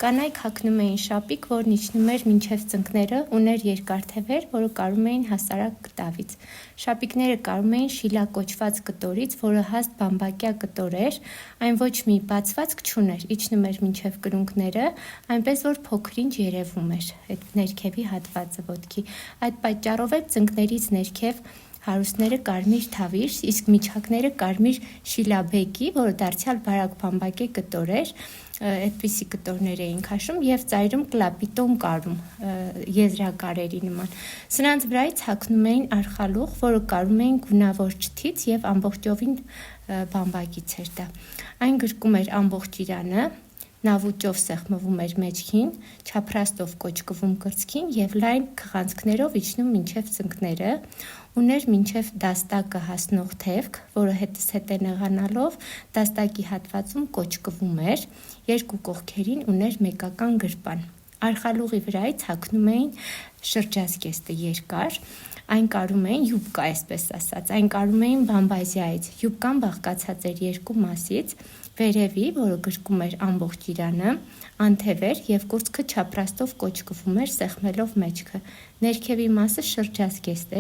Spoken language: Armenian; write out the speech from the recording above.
Կանայք հագնում էին շապիկ, որն իջնում էր մինչև ծնկները, ուներ երկար թևեր, որը կարում էին հասարակ կտավից։ Շապիկները կարում էին շիլակոչված կտորից, որը հաստ բամբակյա կտոր էր, այն ոչ մի բացվածք չուներ, իջնում էր մինչև կրունկները, այնպես որ փոքր-ինչ երևում էր այդ ներքևի հատվածը ոտքի։ Այդ պատճառով էլ ծնկներից ներքև հարուստները կարմիր թավիր, իսկ միջակները կարմիր շիլաբեկի, որը դարձյալ բարակ բամբակե կտոր էր, այդպիսի կտորներ էին քաշում եւ ծայրում կլապիտոն կարում եզրակարերի նման։ Սրանց վրայից հագնում էին արխալուղ, որը կարում էին գունավոր չթից եւ ամբողջովին բամբակից էր դա։ Այն գրկում էր ամբողջ իրանը, նավուճով սեղմվում էր մեջքին, չափրաստով կոճկվում կրծքին եւ լայն քղանցքներով իջնում մինչև ծնկները, ուներ մինչև դաստակը հասնող թևք, որը հետզհետե նեղանալով դաստակի հատվածում կոճկվում էր, երկու կողքերին ուներ մեկական գրպան։ Արխալուղի վրայից հագնում էին շրջազգեստը երկար, այն կարում էին յուբկա, այսպես ասած, այն կարում էին բամբազիայից։ Յուբկան բաղկացած էր երկու մասից, վերևի, որը գրկում էր ամբողջ իրանը, անթև էր եւ կուրծքը չափրաստով կոճկվում էր, սեղմելով մեջքը։ Ներքևի մասը շրջազգեստ